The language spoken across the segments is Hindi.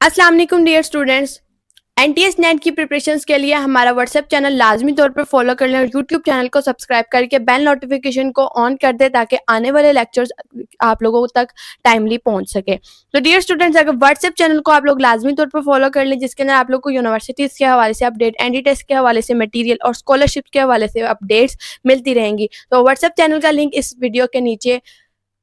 अस्सलाम वालेकुम डियर स्टूडेंट्स। एनटीएस नेट की प्रिपरेशंस के लिए हमारा व्हाट्सएप चैनल लाजमी तौर पर फॉलो कर लें और यूट्यूब चैनल को सब्सक्राइब करके बेल नोटिफिकेशन को ऑन कर दें ताकि आने वाले लेक्चर्स आप लोगों तक टाइमली पहुंच सके। तो डियर स्टूडेंट्स, अगर व्हाट्सएप चैनल को आप लोग लाजमी तौर पर फॉलो कर लें जिसके अंदर आप लोग को यूनिवर्सिटीज़ के हवाले से अपडेट, एनडी टेस्ट के हवाले से मटीरियल और स्कॉलरशिप के हवाले से अपडेट्स मिलती रहेंगी। तो व्हाट्सएप चैनल का लिंक इस वीडियो के नीचे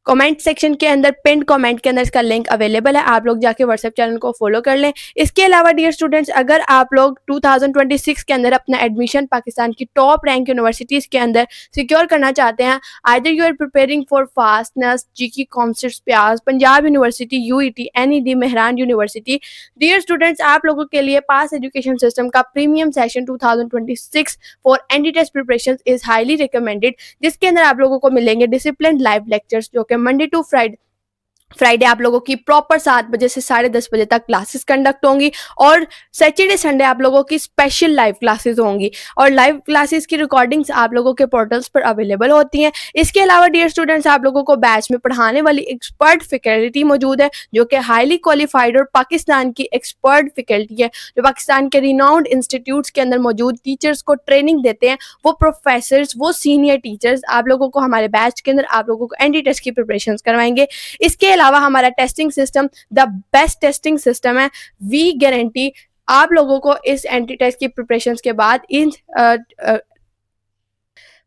कमेंट सेक्शन के अंदर पिन कमेंट के अंदर इसका लिंक अवेलेबल है, आप लोग जाके व्हाट्सएप चैनल को फॉलो कर लें। इसके अलावा डियर स्टूडेंट्स, अगर आप लोग 2026 के अंदर अपना एडमिशन पाकिस्तान की टॉप रैंक यूनिवर्सिटीज़ के अंदर सिक्योर करना चाहते हैं, either you are preparing for FAST NUCES, GIKI commerce, PIEAS, Punjab university, UET, NED, Mehran university, dear students आप लोगों के लिए पास एजुकेशन सिस्टम का premium session 2026 for ND test preparation is highly recommended, जिसके अंदर आप लोगों को मिलेंगे डिसिप्लिन लाइव लेक्चर्स जो कि मंडे टू फ्राइडे आप लोगों की प्रॉपर 7 बजे से 10:30 बजे तक क्लासेस कंडक्ट होंगी और सैटरडे संडे आप लोगों की स्पेशल लाइव क्लासेस होंगी और लाइव क्लासेस की रिकॉर्डिंग्स आप लोगों के पोर्टल्स पर अवेलेबल होती हैं। इसके अलावा डियर स्टूडेंट्स आप लोगों को बैच में पढ़ाने वाली एक्सपर्ट फैकल्टी मौजूद है जो कि हाईली क्वालिफाइड और पाकिस्तान की एक्सपर्ट फैकल्टी है जो पाकिस्तान के रिनाउंड इंस्टीट्यूट्स के अंदर मौजूद टीचर्स को ट्रेनिंग देते हैं। वो प्रोफेसर्स, वो सीनियर टीचर्स आप लोगों को हमारे बैच के अंदर आप लोगों को एनडी टेस्ट की प्रिपरेशन करवाएंगे। इसके अलावा हमारा testing system the best testing system है। वी गारंटी आप लोगों को इस एंटी टेस्ट की प्रिपरेशन के बाद इन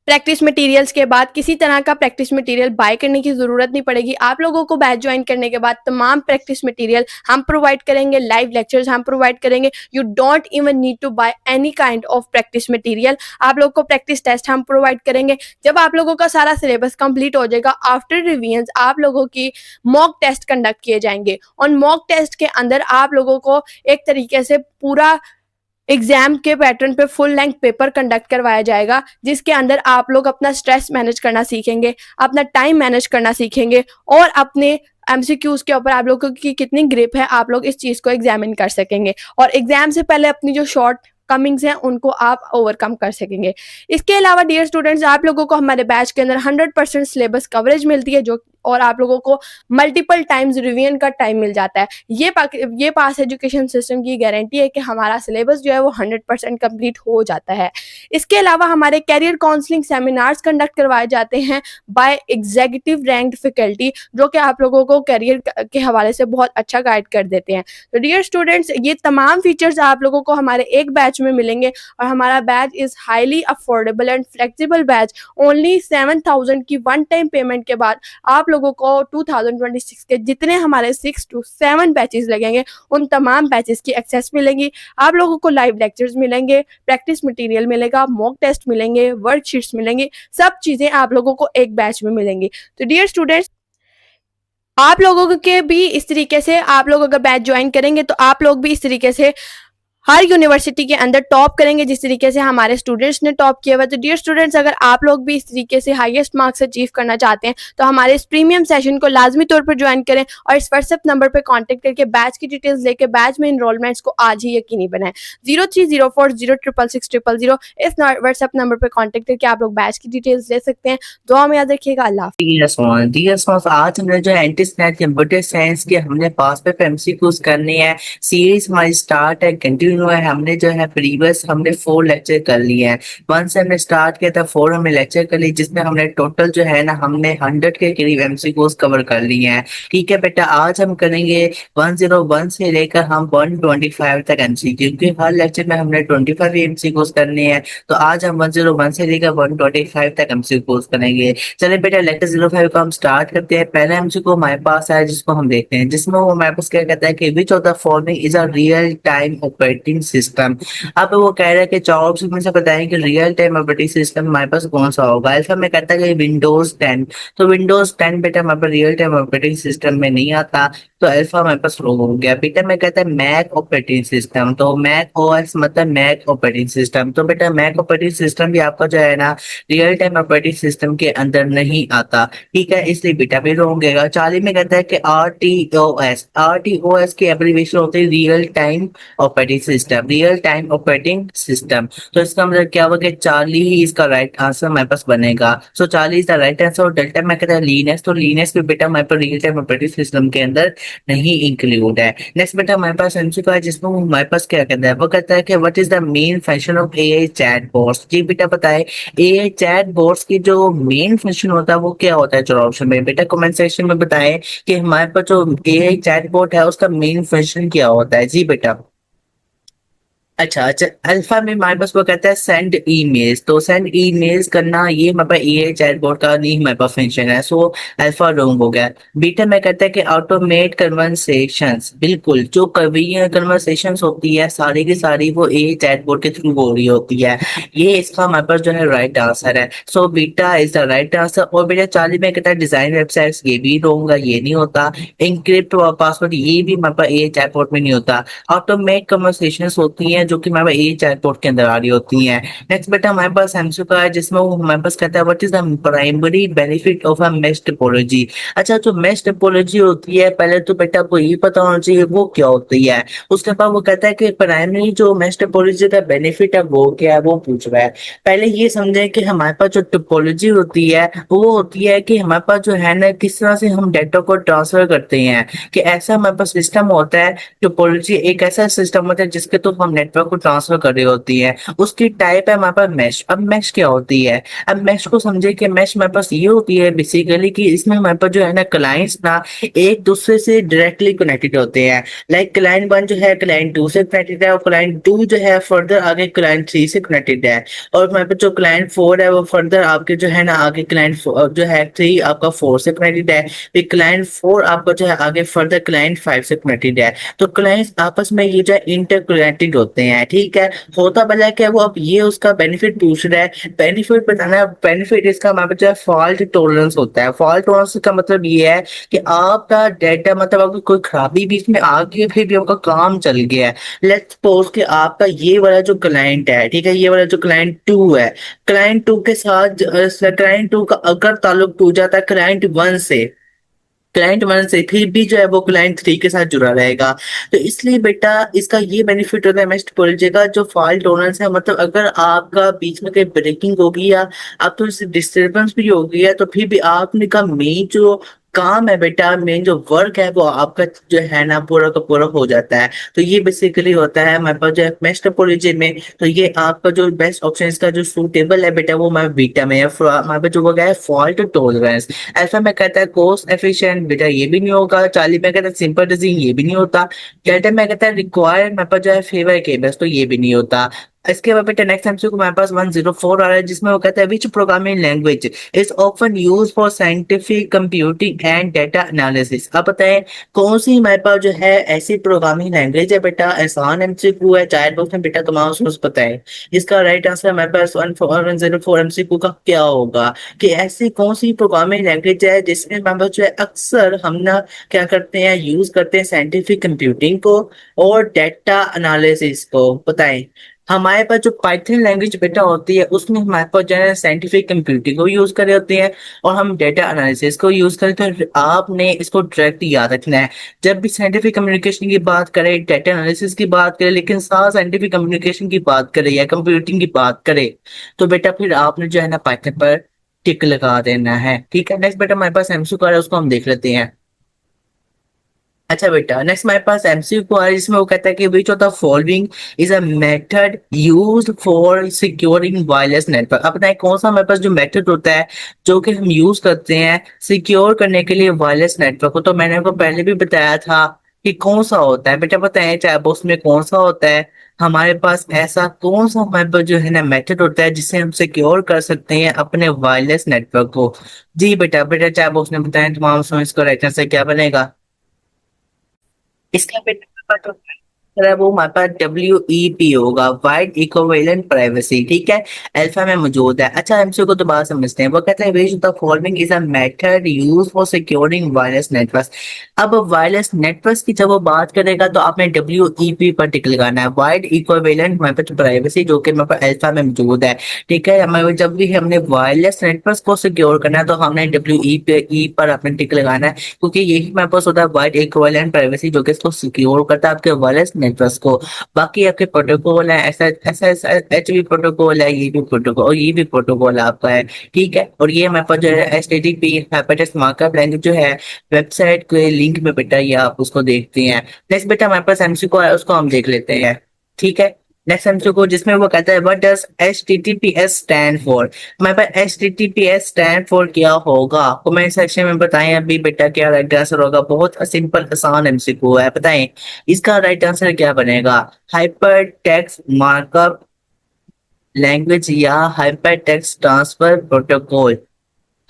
प्रैक्टिस मटेरियल्स के बाद किसी तरह का प्रैक्टिस मटेरियल बाय करने की ज़रूरत नहीं पड़ेगी। आप लोगों को बैच ज्वाइन करने के बाद तमाम प्रैक्टिस मटेरियल हम प्रोवाइड करेंगे, लाइव लेक्चर्स हम प्रोवाइड करेंगे। You don't even need to buy any kind of practice material. आप लोगों को प्रैक्टिस टेस्ट हम प्रोवाइड करेंगे। जब आप लोगों का सारा सिलेबस कंप्लीट हो जाएगा, आफ्टर रिवीजन आप लोगों की मॉक टेस्ट कंडक्ट किए जाएंगे और मॉक टेस्ट के अंदर आप लोगों को एक तरीके से पूरा एग्जाम के पैटर्न पे फुल लेंथ पेपर कंडक्ट करवाया जाएगा जिसके अंदर आप लोग अपना स्ट्रेस मैनेज करना सीखेंगे, अपना टाइम मैनेज करना सीखेंगे और अपने एमसीक्यूज के ऊपर आप लोगों की कितनी ग्रिप है आप लोग इस चीज़ को एग्जामिन कर सकेंगे और एग्जाम से पहले अपनी जो शॉर्ट कमिंग्स हैं उनको आप ओवरकम कर सकेंगे। इसके अलावा डियर स्टूडेंट्स आप लोगों को हमारे बैच के अंदर 100% सिलेबस कवरेज मिलती है जो और आप लोगों को मल्टीपल टाइम्स रिवीजन का टाइम मिल जाता है। ये पास एजुकेशन सिस्टम की गारंटी है कि हमारा सिलेबस जो है वो 100% कंप्लीट हो जाता है। इसके अलावा हमारे कैरियर काउंसलिंग सेमिनार्स कंडक्ट करवाए जाते हैं बाय एग्जीक्यूटिव रैंक्ड फैकल्टी जो कि आप लोगों को कैरियर के हवाले से बहुत अच्छा गाइड कर देते हैं। तो डियर स्टूडेंट्स ये तमाम फीचर्स आप लोगों को हमारे एक बैच में मिलेंगे और हमारा batch is highly affordable and flexible batch. Only 7,000 की वन टाइम पेमेंट के बाद आप लोगों को 2026 के जितने हमारे 6 to 7 बैचेस लगेंगे उन तमाम बैचेस की एक्सेस मिलेंगी। आप लोगों को लाइव लेक्चर्स मिलेंगे, प्रैक्टिस मटेरियल मिलेगा, मॉक टेस्ट मिलेंगे, वर्कशीट्स मिलेंगी, सब चीज़ें आप लोगों को एक बैच में मिलेंगी। तो डियर स्टूडेंट्स आप लोगों के भी इस तरीके से आप लोग अगर बैच ज्वाइन करेंगे तो आप लोग भी इस तरीके से हर यूनिवर्सिटी के अंदर टॉप करेंगे जिस तरीके से हमारे स्टूडेंट्स ने टॉप किया हुआ। तो डियर स्टूडेंट्स अगर आप लोग भी इस तरीके से हाईएस्ट मार्क्स अचीव करना चाहते हैं तो हमारे इस प्रीमियम सेशन को लाजमी तौर पर ज्वाइन करें और इस व्हाट्सएप नंबर पर कांटेक्ट करके बैच की डिटेल्स लेके बैच में इनरोलमेंट्स को आज ही यकीनी बनाएं। 0304066600 इस व्हाट्सएप नंबर पर कॉन्टेक्ट करके आप लोग बैच की डिटेल्स ले सकते हैं। दुआ में याद रखिएगा। अल्लाह। आज हमने जो एंटी स्नैच कंप्यूटर साइंस के हमने पास पे एमसीक्यूज करने हैं। सीरीज हमारी स्टार्ट है, कंटिन्यू है। हमने जो है प्रीवियस हमने 4 लेक्चर कर लिए हैं। 1 से हमने स्टार्ट किया था, 4 हमने लेक्चर कर लिए जिसमें हमने टोटल जो है ना हमने 100 के करीब एमसीक्यूज कवर कर लिए हैं। ठीक है बेटा, आज हम करेंगे 101 से लेकर हम 125 तक एमसीक्यू क्योंकि हर लेक्चर में हमने 25 एमसीक्यूज करने हैं। तो आज हम 101 से लेकर 125 तक एमसीक्यूज करेंगे। चलिए बेटा लेक्चर 05 को हम स्टार्ट करते हैं। पहला एमसीक्यू हमारे पास है जिसको हम देखते हैं जिसमें वो हमारे पास क्या कहता है कि which of the following is a real time operating system. अब वो कह रहा है कि 4 ऑप्शन में से बताएं कि रियल टाइम ऑपरेटिंग सिस्टम हमारे पास कौन सा होगा। अल्फा में कहता है कि विंडोज 10। तो विंडोज 10 बेटा हमारे पास रियल टाइम ऑपरेटिंग सिस्टम में नहीं आता, तो अल्फा हमारे पास रॉन्ग हो गया। बेटा में कहता है मैक ऑपरेटिंग सिस्टम, तो मैक ओएस मतलब मैक ऑपरेटिंग सिस्टम। तो बेटा मैक ऑपरेटिंग सिस्टम भी आपका जो है ना रियल टाइम ऑपरेटिंग सिस्टम के अंदर नहीं आता। ठीक है, इसलिए बेटा भी रॉन्ग होगा। 40 में कहता है कि आरटीओएस, आरटीओएस की एब्रीविएशन होती है real time operating system, real time operating system. तो इसका मतलब क्या होगा कि 40 ही इसका राइट आंसर हमारे पास बनेगा। सो 40 इज द राइट आंसर। और डेल्टा में कहता है लीनेस, तो लीनेस भी बेटा हमारे पास रियल टाइम ऑपरेटिंग सिस्टम के अंदर नहीं इंक्लूड है। नेक्स्ट बेटा हमारे पास एमसीक्यू है जिसमें वो हमारे पास क्या कहता है, वो कहता है कि what is the main function of AI chat bots. जी बेटा बताए एआई चैट बॉट्स की जो मेन फंक्शन होता है वो क्या होता है, चलो ऑप्शन में बेटा कमेंट सेक्शन में बताएं कि हमारे पास जो एआई चैट बॉट है उसका मेन फंक्शन क्या होता है। जी बेटा अच्छा अच्छा, अल्फा में हमारे पास वो कहता है सेंड ईमेल्स, तो सेंड ईमेल्स करना ये हमारे पास ये चैटबॉट का नहीं हमारे पास फंक्शन है, सो अल्फा रॉन्ग हो गया। बीटा में कहता है कि ऑटोमेट कन्वर्सेशंस, बिल्कुल जो कभी कन्वर्सेशंस होती है सारी की सारी वो ए चैटबॉट के थ्रू हो रही होती है, ये इसका हमारे पास जो है राइट आंसर है। So beta is the right answer. और बेटा 40 में कहता है डिजाइन वेबसाइट्स, ये भी रॉन्ग है, ये नहीं होता। इनक्रिप्ट पासवर्ड ये भी हमारे पास ए चैटबॉट में नहीं होता। ऑटोमेट कन्वर्सेशंस होती हैं जो कि हमारे पास ए चैटबॉट के अंदर आ रही होती हैं। नेक्स्ट बेटा हमारे पास एमसीक्यू का है जिसमें वो हमारे पास कहता है what is the primary benefit of a mesh topology. अच्छा जो मेश टोपोलॉजी होती है पहले तो बेटा आपको ये पता होना चाहिए वो क्या होती है। उसके बाद वो कहता है कि प्राइमरी जो मेश टोपोलॉजी का बेनिफिट है वो क्या है, वो पूछ रहा है। पहले ये समझें कि हमारे पास जो टोपोलॉजी होती है वो होती है कि हमारे पास जो है ना किस तरह से हम डेटा को ट्रांसफर करते हैं, कि ऐसा हमारे पास सिस्टम होता है। टोपोलॉजी एक ऐसा सिस्टम होता है जिसके तो हम नेटवर्क को ट्रांसफर कर रही होती है, उसकी टाइप है हमारे पास मैश। अब मैश क्या होती है, अब मैश को समझे कि मैश हमारे पास ये होती है बेसिकली कि इसमें हमारे पास जो है ना क्लाइंट्स ना एक दूसरे से डायरेक्टली कनेक्टेड होते हैं। लाइक क्लाइंट 1 जो है क्लाइंट 2 से कनेक्टेड है और क्लाइंट 2 जो है फर्दर आगे क्लाइंट 3 से कनेक्टेड है, और हमारे पास जो क्लाइंट 4 है वो फर्दर आपके जो है ना आगे क्लाइंट जो है 3 आपका 4 से कनेक्टेड है, फिर क्लाइंट 4 आपका जो है आगे फर्दर क्लाइंट 5 से कनेक्टेड है। तो क्लाइंट्स आपस में ये जो है इंटरकनेक्टेड होते हैं, ठीक है। होता भला क्या वो अब ये उसका बेनिफिट पूछ रहा है, बेनिफिट बताना है। बेनिफिट इसका हमारे पास जो है फॉल्ट टॉलरेंस होता है। फॉल्ट टॉलरेंस का मतलब ये है कि आपका डेटा मतलब अगर कोई खराबी बीच में आ गई फिर भी आपका काम चल गया है। लेट्स सपोज कि आपका ये वाला जो क्लाइंट है, ठीक है, ये वाला जो क्लाइंट 2 है, क्लाइंट 2 के साथ क्लाइंट 2 का अगर ताल्लुक टूट जाता है क्लाइंट 1 से, क्लाइंट 1 से, फिर भी जो है वो क्लाइंट 3 के साथ जुड़ा रहेगा। तो इसलिए बेटा इसका ये बेनिफिट होता है मेश टोपोलॉजी का जो फॉल्ट टॉलरेंस है, मतलब अगर आपका बीच में कहीं ब्रेकिंग होगी या आप थोड़ी सी डिस्टर्बेंस भी होगी है तो फिर भी आपने का मेन जो काम है बेटा, मेन जो वर्क है वो आपका जो है ना पूरा का पूरा हो जाता है। तो ये बेसिकली होता है हमारे पास जो है मेश टोपोलॉजी में। तो ये आपका जो बेस्ट ऑप्शन इसका जो सूटेबल है बेटा वो हमारे बीटा में है। हमारे पास जो वो है फॉल्ट टॉलरेंस। ऐसा में कहता है कॉस्ट एफिशिएंट, बेटा ये भी नहीं होगा। 40 में कहता है सिंपल डिजाइन, ये भी नहीं होता। डेल्टा में कहता है रिक्वायर्ड, मेरे पास जो है फेवर केबल्स, तो ये भी नहीं होता। इसके बाद बेटा नेक्स्ट एमसीक्यू को हमारे पास 104 आ रहा है जिसमें वो कहता है विच programming language is often use for scientific computing and data analysis. अब बताएं कौन सी हमारे पास जो है ऐसी प्रोग्रामिंग लैंग्वेज है बेटा, आसान एमसीक्यू है, चार बॉक्स में बेटा तमाम सोच बताएं। इसका राइट आंसर हमारे पास 104 एमसीक्यू का क्या होगा, कि ऐसी कौन सी प्रोग्रामिंग लैंग्वेज है जिसमें हमारे पास जो है अक्सर हम ना क्या करते हैं, यूज करते हैं साइंटिफिक कंप्यूटिंग को और डेटा एनालिसिस को। बताएं हमारे पास जो पाइथन लैंग्वेज बेटा होती है उसमें हमारे पास जो है साइंटिफिक कंप्यूटिंग को यूज कर रहे होते हैं और हम डेटा एनालिसिस को यूज करते हैं। तो आपने इसको डायरेक्ट याद रखना है जब भी साइंटिफिक कम्युनिकेशन की बात करें, डेटा एनालिसिस की बात करें, लेकिन साथ साइंटिफिक कम्युनिकेशन की बात करें या कंप्यूटिंग की बात करें तो बेटा फिर आपने जो है ना पाइथन पर टिक लगा देना है, ठीक है। नेक्स्ट बेटा हमारे पास एमसीक्यू आ रहा है उसको हम देख लेते हैं। अच्छा बेटा नेक्स्ट हमारे पास एमसीक्यू है जिसमें वो कहता है कि which of the following is a method used for securing wireless network. अब बताएं कौन सा हमारे पास जो मेथड होता है जो कि हम यूज करते हैं सिक्योर करने के लिए वायरलेस नेटवर्क को। तो मैंने आपको पहले भी बताया था कि कौन सा होता है बेटा, बताएं चाहे बॉक्स में कौन सा होता है। हमारे पास ऐसा कौन सा हमारे पास जो है ना मेथड होता है जिससे हम सिक्योर कर सकते हैं अपने वायरलेस नेटवर्क को। जी बेटा बेटा चाहे बॉक्स में बताएं तमाम समय इसको राइट आंसर क्या बनेगा। इसका बेटा तो है वो हमारे पास WEP होगा, वाइड इक्विवेलेंट प्राइवेसी, ठीक है, अल्फा में मौजूद है। अच्छा एमसीक्यू को दोबारा समझते हैं। वो कहता है which of the following is a method used for securing wireless networks. अब वायरलेस नेटवर्क्स की जब वो बात करेगा तो आपने WEP पर टिक लगाना है, वाइड इक्विवेलेंट हमारे पास प्राइवेसी, जो कि हमारे पास अल्फा में मौजूद है, ठीक है। हमारे जब भी हमने वायरलेस नेटवर्क्स को सिक्योर करना है तो हमने WEP पर अपने टिक लगाना है क्योंकि यही हमारे पास होता है वाइड इक्विवेलेंट प्राइवेसी जो कि इसको सिक्योर करता है आपके वायरलेस नेटवर्क को। बाकी आपके प्रोटोकॉल है, ऐसा ऐसा ऐसा एच भी प्रोटोकॉल है, ये भी प्रोटोकॉल और ये भी प्रोटोकॉल आपका है, ठीक है। और ये हमारे पास जो है HTTP हाइपरटेक्स्ट मार्कअप लैंग्वेज जो है वेबसाइट के लिंक में बेटा ये आप उसको देखते हैं। नेक्स्ट बेटा हमारे पास MCQ है, उसको हम देख लेते हैं, ठीक है। नेक्स्ट MCQ जिसमें वो कहता है what does HTTPS stand for. हमारे पास HTTPS स्टैंड फॉर क्या होगा, कमेंट सेक्शन में बताएं अभी बेटा क्या राइट आंसर होगा। बहुत सिंपल आसान MCQ है, बताएं इसका राइट आंसर क्या बनेगा। हाइपर टेक्स्ट मार्कअप लैंग्वेज या हाइपर टेक्स्ट ट्रांसफर प्रोटोकॉल।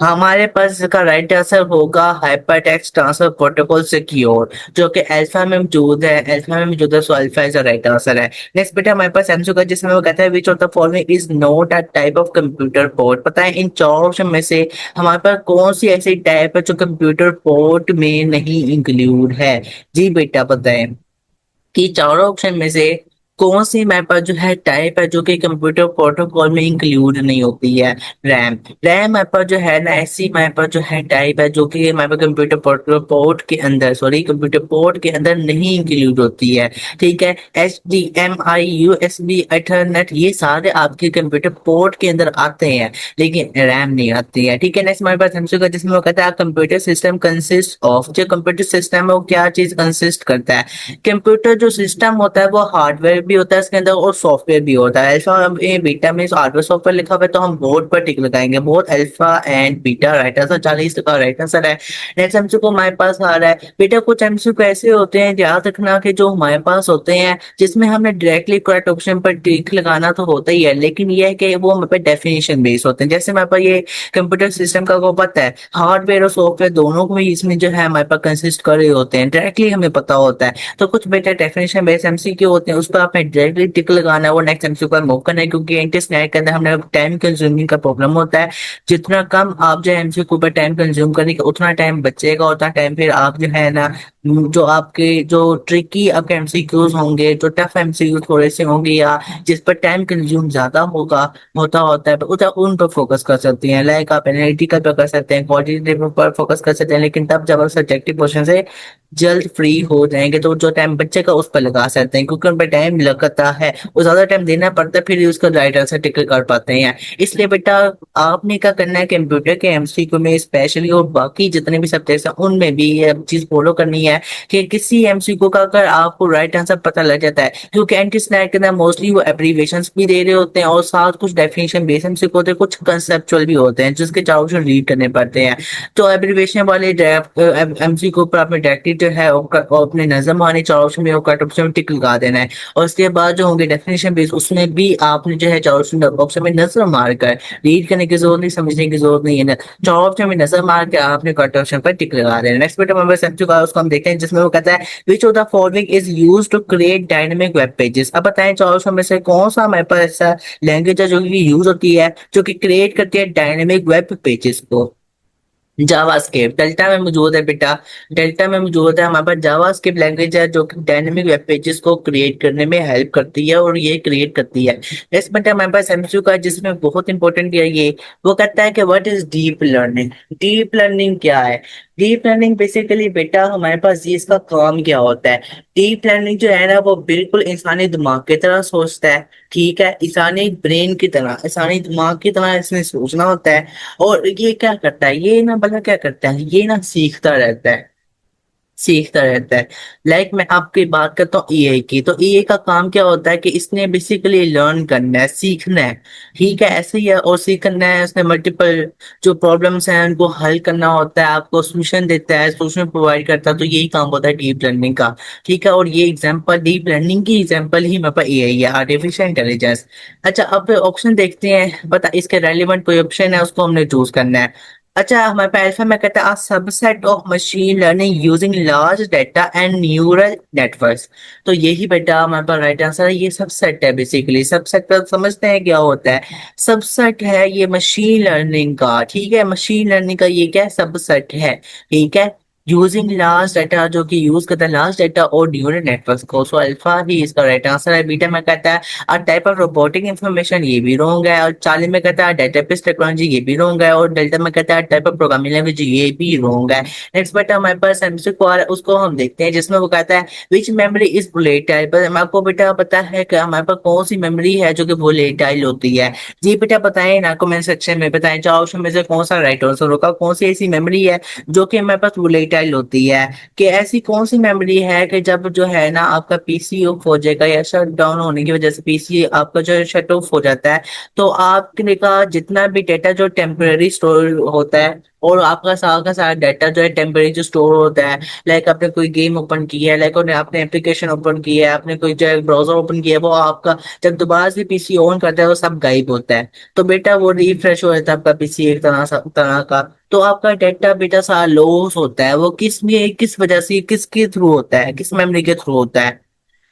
हमारे पास इसका राइट आंसर होगा hyper text transfer protocol secure, जो कि अल्फा में मौजूद है, अल्फा में मौजूद है, so alpha is the right answer है। नेक्स्ट बेटा हमारे पास एमसीक्यू का जिसमें वो कहता है which of the following is not a type of computer port. पता है इन चार ऑप्शन में से हमारे पास कौन सी ऐसी टाइप है जो कंप्यूटर पोर्ट में नहीं इंक्लूड है। जी बेटा बताएं कि चारों ऑप्शन में से कौन सी हमारे पास जो है टाइप है जो कि कंप्यूटर प्रोटोकॉल में इंक्लूड नहीं होती है। रैम रैम हमारे पास जो है ना ऐसी हमारे पास जो है टाइप है जो कि हमारे पास कंप्यूटर पोर्ट के अंदर सॉरी कंप्यूटर पोर्ट के अंदर नहीं इंक्लूड होती है, ठीक है। HDMI USB ईथरनेट ये सारे आपके कंप्यूटर पोर्ट के अंदर आते हैं लेकिन रैम नहीं आती है, ठीक है। नेक्स्ट हमारे पास हमसे जिसमें वो कहता है कंप्यूटर सिस्टम कंसिस्ट ऑफ। जो कंप्यूटर सिस्टम है वो क्या चीज कंसिस्ट करता है। कंप्यूटर जो सिस्टम होता है वो हार्डवेयर भी होता है इसके अंदर और सॉफ्टवेयर भी होता है। अल्फा ए बीटा में हार्डवेयर सॉफ्टवेयर लिखा हुआ है तो हम बोर्ड पर टिक लगाएंगे, both alpha and beta right answer 40 का राइट आंसर है। नेक्स्ट एमसीक्यू को हमारे पास आ रहा है बेटा कुछ एमसीक्यू ऐसे होते हैं याद रखना कि जो हमारे पास होते हैं जिसमें हमने डायरेक्टली करेक्ट ऑप्शन पर टिक लगाना तो होता ही है लेकिन ये है कि वो हमारे पे डेफिनेशन बेस्ड होते हैं। जैसे हमारे पास ये कंप्यूटर सिस्टम का को पता है हार्डवेयर और सॉफ्टवेयर दोनों को भी इसमें जो है हमारे पास कंसिस्ट कर रहे होते हैं, डायरेक्टली हमें पता होता है। तो कुछ बेटा डेफिनेशन बेस्ड एमसीक्यू होते हैं उस पर आपने डायरेक्टली टिक लगाना है, वो नेक्स्ट एमसीक्यू पर मूव करना है क्योंकि इंटरनेट के अंदर हमने टाइम कंज्यूमिंग का प्रॉब्लम होता है। जितना कम आप जो है एमसीक्यू पर टाइम कंज्यूम करेंगे उतना टाइम बचेगा, उतना टाइम फिर आप जो है ना जो आपके जो ट्रिकी आपके एमसीक्यूज होंगे जो टफ एमसीक्यू थोड़े से होंगे या जिस पर टाइम कंज्यूम ज्यादा होता है तो उन पर फोकस कर सकते हैं। लाइक आप एनालिटिकल पर कर सकते हैं, क्वांटिटेटिव पर फोकस कर सकते हैं, लेकिन तब जब आप सब्जेक्टिव क्वेश्चन से जल्द फ्री हो जाएंगे तो जो टाइम बच्चे का उस पर लगा सकते हैं क्योंकि उन पर टाइम लगता है वो ज्यादा टाइम देना पड़ता है फिर उसका राइट आंसर टिक कर पाते हैं। इसलिए बेटा आपने क्या करना है कंप्यूटर के एमसीक्यू में स्पेशली और बाकी जितने भी सब्जेक्ट्स हैं उनमें भी ये चीज फॉलो करनी है कि किसी एमसीक्यू का अगर आपको राइट आंसर पता लग जाता है क्योंकि एंटी स्नैक के अंदर मोस्टली वो एब्रीविएशंस भी दे रहे होते हैं और साथ कुछ डेफिनेशन बेस एमसीक्यू होते हैं, कुछ कंसेप्चुअल भी होते हैं जिसके चार ऑप्शन रीड करने पड़ते हैं। तो एब्रीविएशन वाले एमसीक्यू पर आपने डायरेक्टली जो है अपने नजर मारने चार ऑप्शन में कट ऑप्शन में टिक लगा देना है और उसके बाद जो होंगे डेफिनेशन बेस उसमें भी आपने जो है चार ऑप्शन में नजर मार कर रीड करने की जरूरत नहीं, समझने की जरूरत नहीं है ना, चार ऑप्शन में नजर मार के आपने कट ऑप्शन पर टिक लगा देना। नेक्स्ट बेटा हमारे एमसीक्यू का उसको हम देखते हैं जिसमें वो कहता है which of the following is used to create dynamic web pages. अब बताएं चार ऑप्शन में से कौन सा हमारे पास ऐसा लैंग्वेज है जो कि यूज होती है जो कि क्रिएट करती है डायनामिक वेब पेजेस को। जावास्क्रिप्ट डेल्टा में मौजूद है बेटा, डेल्टा में मौजूद है हमारे पास जावास्क्रिप्ट लैंग्वेज है जो कि डायनेमिक वेब पेजेस को क्रिएट करने में हेल्प करती है और ये क्रिएट करती है। नेक्स्ट बेटा हमारे पास एमसीक्यू का जिसमें बहुत इंपॉर्टेंट है ये वो कहता है कि what is deep learning. Deep learning क्या है। डीप लर्निंग बेसिकली बेटा हमारे पास ये इसका काम क्या होता है। डीप लर्निंग जो है ना वो बिल्कुल इंसानी दिमाग की तरह सोचता है, ठीक है, इंसानी ब्रेन की तरह इंसानी दिमाग की तरह इसमें सोचना होता है। और ये क्या करता है ये ना भला क्या करता है ये ना सीखता रहता है। लाइक मैं आपकी बात करता हूँ ईए की, तो ईए का काम क्या होता है कि इसने बेसिकली लर्न करना है, सीखना है, ठीक है, ऐसे ही है। और सीखना है उसने मल्टीपल जो प्रॉब्लम्स हैं उनको हल करना होता है, आपको सोल्यूशन देता है, सोल्यूशन प्रोवाइड करता है, तो यही काम होता है डीप लर्निंग का, ठीक है। और ये एग्जांपल डीप लर्निंग की एग्जांपल ही मेरे पास एआई है, आर्टिफिशियल इंटेलिजेंस। अच्छा अब ऑप्शन देखते हैं, बता इसके रेलिवेंट कोई ऑप्शन है उसको हमने चूज करना है। अच्छा हमारे पास अल्फा में कहता है subset of machine learning using large data and neural networks. तो यही बेटा हमारे पास राइट आंसर है, ये सबसेट है। बेसिकली सबसेट का समझते हैं क्या होता है। सबसेट है ये मशीन लर्निंग का, ठीक है, मशीन लर्निंग का ये क्या है सबसेट है, ठीक है। यूजिंग लार्ज डाटा, जो कि यूज करता है लार्ज डाटा और न्यूरल नेटवर्क्स को। सो अल्फा ही इसका राइट आंसर है। बीटा में कहता है और टाइप ऑफ रोबोटिक इंफॉर्मेशन, ये भी रॉन्ग है। और चार्ली में कहता है डेटाबेस टेक्नोलॉजी, ये भी रॉन्ग है। और डेल्टा में कहता है टाइप ऑफ प्रोग्रामिंग लैंग्वेज, ये भी रॉन्ग है। नेक्स्ट बेटा हमारे पास एमसीक्यू को आ रहा है, उसको हम देखते हैं, जिसमें वो कहता है विच मेमोरी इज वोलेटाइल। पर आपको बेटा पता है कि हमारे पास कौन सी मेमोरी है जो कि वोलेटाइल होती है? जी बेटा बताएं ना, कमेंट सेक्शन में बताएं, चार ऑप्शन में से कौन सा राइट आंसर होगा, कौन सी ऐसी मेमोरी है जो कि हमारे पास वोलेटाइल होती है। कि ऐसी कौन सी मेमोरी है कि जब जो है ना आपका पीसी ऑफ हो जाएगा या शट डाउन होने की वजह से पीसी आपका जो है शट ऑफ हो जाता है, तो आपके का जितना भी डेटा जो टेम्पररी स्टोर होता है, और आपका सारा का सारा डाटा जो है टेम्पररी जो स्टोर होता है, लाइक आपने कोई गेम ओपन की है, लाइक आपने एप्लीकेशन ओपन की है, आपने कोई जो है ब्राउजर ओपन किया है, वो आपका जब दोबारा से पीसी ऑन करता है वो सब गायब होता है। तो बेटा वो रिफ्रेश हो जाता है आपका पीसी एक तरह का। तो आपका डेटा बेटा सारा लॉस होता है, वो किस में किस वजह से किसके थ्रू होता है, किस मेमोरी के थ्रू होता है?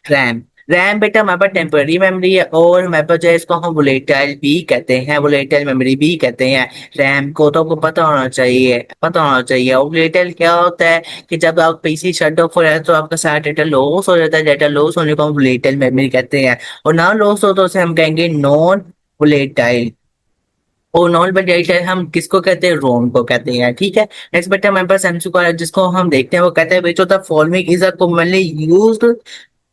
रैम। रैम बेटा हमारे पास टेम्पररी मेमोरी है, और हमारे पास जो है इसको हम वोलेटाइल भी कहते हैं, वोलेटाइल मेमोरी भी कहते हैं रैम को। तो आपको पता होना चाहिए, पता होना चाहिए। और वोलेटाइल क्या होता है कि जब आप पीसी शट ऑफ हो जाए तो आपका सारा डेटा लॉस हो जाता है, डेटा लॉस होने को हम वोलेटाइल मेमोरी कहते हैं। और ना लॉस हो तो उसे हम कहेंगे नॉन वोलेटाइल। और नॉन वोलेटाइल हम किसको कहते हैं? रोम को कहते हैं। ठीक है, नेक्स्ट बेटा हमारे पास एमसीक्यू आ रहा है, जिसको हम देखते हैं। वो कहते हैं which of the following is a commonly used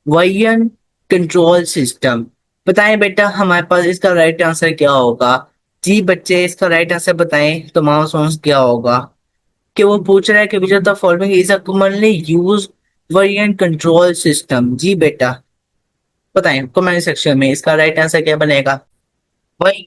Boolean control system. बताएं बेटा हमारे पास इसका राइट आंसर क्या होगा? जी बच्चे इसका राइट आंसर बताएं, तो माउस क्या होगा? कि वो पूछ रहा है कि which of the following is a commonly used Boolean control system. जी बेटा बताएं कमेंट सेक्शन में इसका राइट आंसर क्या बनेगा? वही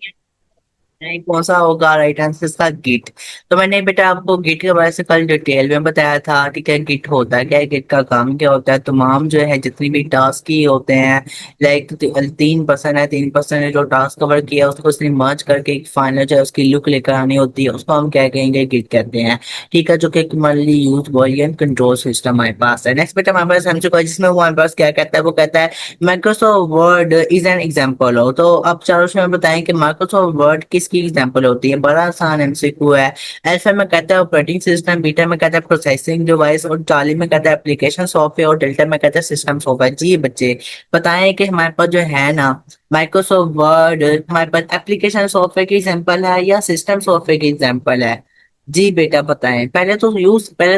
नहीं, कौन सा होगा राइट आंसर इसका? गिट। तो मैंने बेटा आपको गिट के बारे से कल डिटेल में बताया था कि क्या गिट होता है, क्या है गिट का काम क्या होता है। तमाम जो है जितनी भी टास्क की होते हैं, लाइक 3% है, 3% ने जो टास्क कवर किया उसको उसने मर्ज करके एक फाइनल जो है उसकी लुक लेकर आनी होती है, उसको हम क्या कहेंगे? गिट कहते हैं। ठीक है, जो कि commonly use volume control system हमारे पास है। नेक्स्ट बेटा हमारे पास हम चुका है, जिसमें वो हमारे पास क्या कहता है? वो कहता है Microsoft word is an example हो। तो अब चारों में बताएं कि माइक्रोसॉफ्ट वर्ड किसकी एग्जाम्पल होती है? बड़ा आसान एमसीक्यू है। अल्फा में कहता है ऑपरेटिंग सिस्टम, बीटा में कहता है प्रोसेसिंग डिवाइस, और चार्ली में कहता है एप्लीकेशन सॉफ्टवेयर, और डेल्टा में कहता है सिस्टम सॉफ्टवेयर। जी बच्चे बताएं कि हमारे पास जो है ना माइक्रोसॉफ्ट वर्ड हमारे पास एप्लीकेशन सॉफ्टवेयर की एग्जाम्पल है या सिस्टम सॉफ्टवेयर की एग्जाम्पल है? जी बेटा बताएं। पहले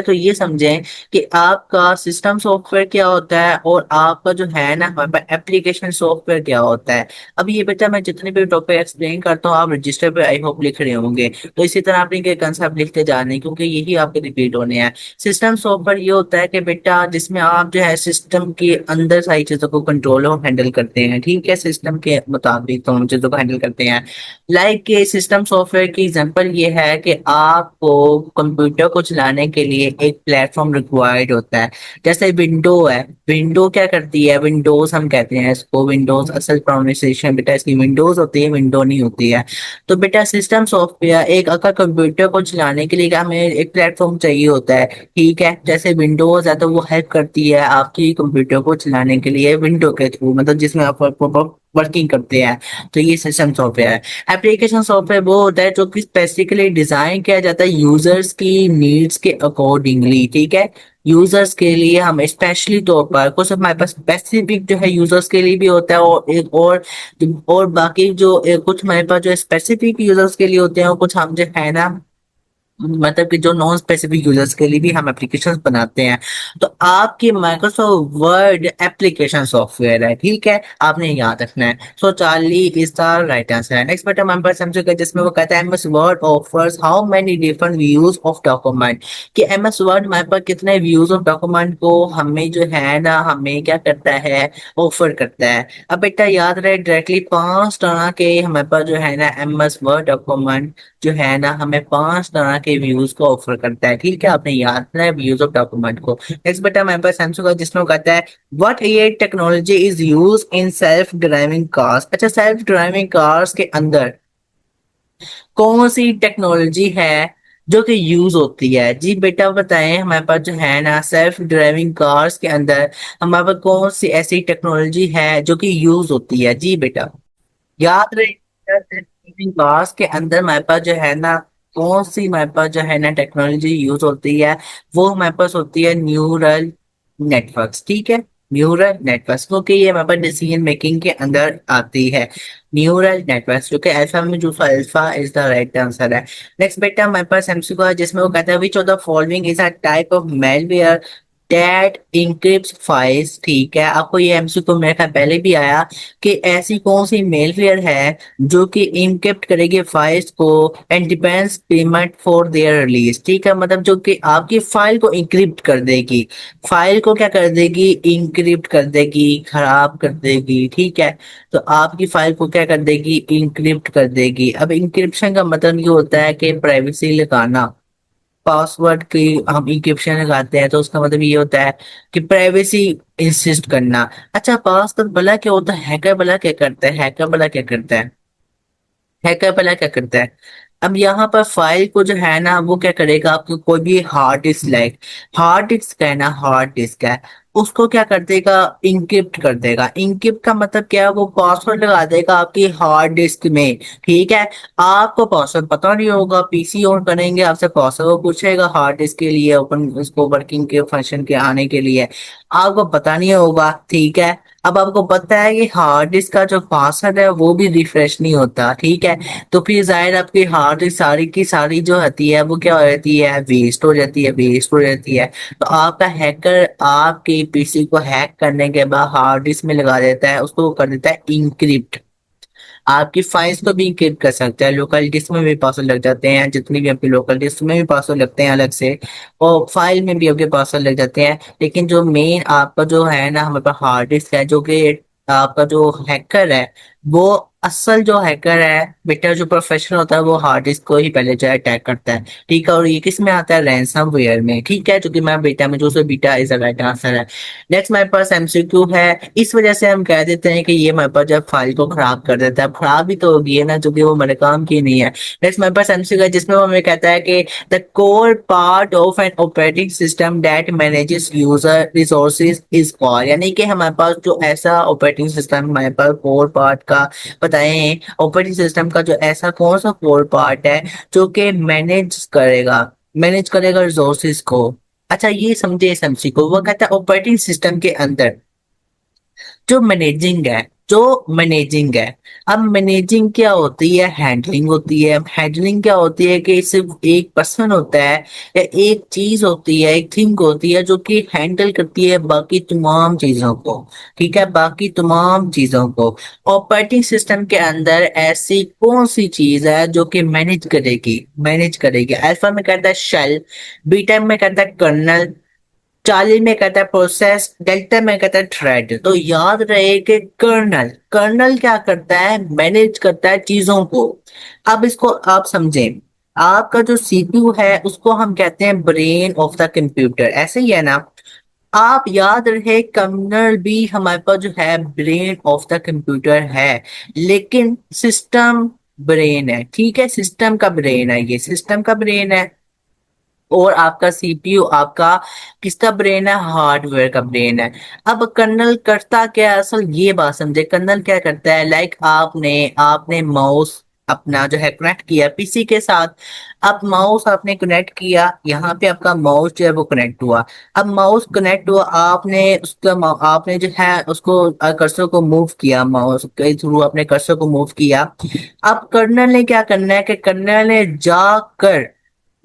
तो ये समझें कि आपका सिस्टम सॉफ्टवेयर क्या होता है और आपका जो है ना हमारे पास एप्लीकेशन सॉफ्टवेयर क्या होता है। अब ये बेटा मैं जितने भी टॉपिक एक्सप्लेन करता हूँ आप रजिस्टर पे आई होप लिख रहे होंगे, तो इसी तरह आप इनके कंसेप्ट लिखते जाने हैं, क्योंकि यही आपके रिपीट होने हैं। सिस्टम सॉफ्टवेयर ये होता है कि बेटा जिसमें आप जो है सिस्टम के अंदर सारी चीजों को कंट्रोल और हैंडल करते हैं। ठीक है, सिस्टम के मुताबिक तो हम चीजों को हैंडल करते हैं। लाइक के सिस्टम सॉफ्टवेयर की एग्जांपल ये है कि आपको कंप्यूटर को चलाने के लिए एक प्लेटफॉर्म रिक्वायर्ड होता है। जैसे विंडो है, विंडो क्या करती है? विंडोज हम कहते हैं इसको, विंडोज असल प्रोनाउंसिएशन बेटा इसकी विंडोज होती है, विंडो नहीं होती है। तो बेटा सिस्टम सॉफ्टवेयर एक अगर कंप्यूटर को चलाने के लिए हमें एक प्लेटफॉर्म चाहिए होता है। ठीक है, जैसे विंडोज है तो वो हेल्प करती है आपकी कंप्यूटर को चलाने के लिए विंडो के थ्रू, मतलब जिसमें आप वर्किंग करते हैं। तो ये सिस्टम सॉफ्टवेयर है। एप्लीकेशन सॉफ्टवेयर वो होता है जो कि स्पेसिफिकली डिजाइन किया जाता है यूजर्स की नीड्स के अकॉर्डिंगली। ठीक है, यूजर्स के लिए हम स्पेशली तौर पर कुछ हमारे पास स्पेसिफिक जो है यूजर्स के लिए भी होता है, और एक और बाकी जो कुछ हमारे पास जो स्पेसिफिक यूजर्स के लिए होते हैं, और कुछ हम जो है ना मतलब कि जो नॉन स्पेसिफिक यूजर्स के लिए भी हम एप्लीकेशंस बनाते हैं। तो आपकी माइक्रोसॉफ्ट वर्ड एप्लीकेशन सॉफ्टवेयर है। ठीक है, आपने याद रखना है। So Charlie is the right answer है। नेक्स्ट बेटा हमारे पास समझो जिसमें वो कहता है MS Word offers how many different views of document. कि एमएस वर्ड हमारे पास कितने व्यूज ऑफ डॉक्यूमेंट को हमें जो है ना हमें क्या करता है? ऑफर करता है। अब बेटा याद रहे डायरेक्टली 5 तरह के हमारे पास जो है ना एमएस वर्ड डॉक्यूमेंट जो है ना हमें 5 तरह के व्यूज को ऑफर करता है। ठीक है, आपने याद रखना है व्यूज ऑफ डॉक्यूमेंट को। नेक्स्ट बेटा हमारे पास सैमसंग का, जिसमें वो कहता है व्हाट ये technology is use in self driving cars. अच्छा, सेल्फ ड्राइविंग कार्स के अंदर कौन सी टेक्नोलॉजी है जो कि यूज होती है? जी बेटा बताएं हमारे पास जो है ना सेल्फ ड्राइविंग कार्स के अंदर हमारे पास कौन सी ऐसी टेक्नोलॉजी है जो कि यूज होती है? जी बेटा याद रहे क्लास के अंदर हमारे पास जो है ना कौन सी हमारे पास जो है ना टेक्नोलॉजी यूज होती है, वो हमारे पास होती है न्यूरल नेटवर्क्स। ठीक है, न्यूरल नेटवर्क्स, क्योंकि ये हमारे पास डिसीजन मेकिंग के अंदर आती है। न्यूरल नेटवर्क्स, जो कि अल्फा में जो alpha is the right answer है। नेक्स्ट बेटा हमारे पास एमसीक्यू है जिसमें वो कहता है which of the following is a type of malware that encrypts files. ठीक है, आपको ये एमसीक्यू मेरे ख्याल पहले भी आया कि ऐसी कौन सी मेलवेयर है जो कि इनक्रिप्ट करेगी फाइल्स को and depends payment for their release. ठीक है, मतलब जो कि आपकी फाइल को इंक्रिप्ट कर देगी, फाइल को क्या कर देगी, इंक्रिप्ट कर देगी, खराब कर देगी। ठीक है, तो आपकी फाइल को क्या कर देगी, इंक्रिप्ट कर देगी। अब इंक्रिप्शन का मतलब ये होता है कि प्राइवेसी लगाना, पासवर्ड की हम इंक्रिप्शन लगाते हैं तो उसका मतलब ये होता है कि प्राइवेसी इंसिस्ट करना। अच्छा, पासवर्ड भला क्या होता है, हैकर भला क्या करता है, हैकर भला क्या करता है, हैकर भला क्या करता है। अब यहाँ पर फाइल को जो है ना वो क्या करेगा, आपको कोई भी hard disk, like hard disk है ना, हार्ड डिस्क है, उसको क्या कर देगा, इंक्रिप्ट कर देगा। इंक्रिप्ट का मतलब क्या है, वो पासवर्ड लगा देगा आपकी हार्ड डिस्क में। ठीक है, आपको पासवर्ड पता नहीं होगा, पीसी ऑन करेंगे आपसे पासवर्ड वो पूछेगा हार्ड डिस्क के लिए, ओपन उसको वर्किंग के फंक्शन के आने के लिए, आपको पता नहीं होगा। ठीक है, अब आपको पता है कि हार्ड डिस्क का जो पासवर्ड है वो भी रिफ्रेश नहीं होता। ठीक है, तो फिर जाहिर आपकी हार्ड डिस्क सारी की सारी जो होती है वो क्या हो जाती है, वेस्ट हो जाती है, वेस्ट हो जाती है। तो आपका हैकर आपके पीसी को हैक करने के बाद हार्ड डिस्क में लगा देता है, उसको कर देता है इंक्रिप्ट। आपकी फाइल्स को भी इंक्रिप्ट कर सकता है, लोकल डिस्क में भी पासवर्ड लग जाते हैं, जितनी भी आपकी लोकल डिस्क में भी पासवर्ड लगते हैं अलग से, और फाइल में भी आपके पासवर्ड लग जाते हैं। लेकिन जो मेन आपका जो है ना हमारे पास हार्ड डिस्क है, जो कि आपका जो हैकर है, वो असल जो हैकर है बेटा, जो प्रोफेशनल होता है, वो हार्ड डिस्क को ही पहले जो है अटैक करता है। ठीक है, और ये किस में आता है, रैंसम वेयर में। ठीक है, जो कि मैं बेटा में जो so beta is right answer है। नेक्स्ट हमारे पास एमसीक्यू है, इस वजह से हम कह देते हैं कि ये हमारे पास जब फाइल को खराब कर देता है, खराब भी तो होगी है ना, जो कि वो हमारे काम की नहीं है। नेक्स्ट हमारे पास एमसीक्यू है जिसमें वो हमें कहता है कि the core part of an operating system that manages user resources is called. यानी कि हमारे पास जो ऐसा ऑपरेटिंग सिस्टम हमारे पास कोर पार्ट का बताएं, ऑपरेटिंग सिस्टम का जो ऐसा कौन सा कोर पार्ट है जो कि मैनेज करेगा रिसोर्सेज को। अच्छा, ये समझे इस एमसी को, वो कहता है ऑपरेटिंग सिस्टम के अंदर जो मैनेजिंग है अब मैनेजिंग क्या होती है, हैंडलिंग होती है। हैंडलिंग क्या होती है कि सिर्फ एक पर्सन होता है या एक चीज होती है, एक थिंग होती है जो कि हैंडल करती है बाकी तमाम चीजों को। ठीक है, बाकी तमाम चीजों को ऑपरेटिंग सिस्टम के अंदर ऐसी कौन सी चीज है जो कि मैनेज करेगी। अल्फा में कहता है शेल, बीटा में कहता है कर्नल, चार्ली में कहता है प्रोसेस, डेल्टा में कहता है थ्रेड। तो याद रहे कि कर्नल कर्नल क्या करता है, मैनेज करता है चीजों को। अब इसको आप समझें, आपका जो सीपीयू है उसको हम कहते हैं ब्रेन ऑफ द कंप्यूटर, ऐसे ही है ना। आप याद रहे कर्नल भी हमारे पास जो है ब्रेन ऑफ द कंप्यूटर है, लेकिन सिस्टम ब्रेन है। ठीक है, सिस्टम का ब्रेन है, ये सिस्टम का ब्रेन है। और आपका सीपीयू आपका किसका ब्रेन है, हार्डवेयर का ब्रेन है। अब कर्नल करता क्या है, असल ये बात समझे, कर्नल क्या करता है, लाइक आपने आपने माउस अपना जो है कनेक्ट किया पीसी के साथ। अब माउस आपने कनेक्ट किया, यहाँ पे आपका माउस जो है वो कनेक्ट हुआ। अब माउस कनेक्ट हुआ, आपने जो है उसको कर्सर को मूव किया, माउस के थ्रू आपने कर्सर को मूव किया। अब कर्नल ने क्या करना है कि कर्नल ने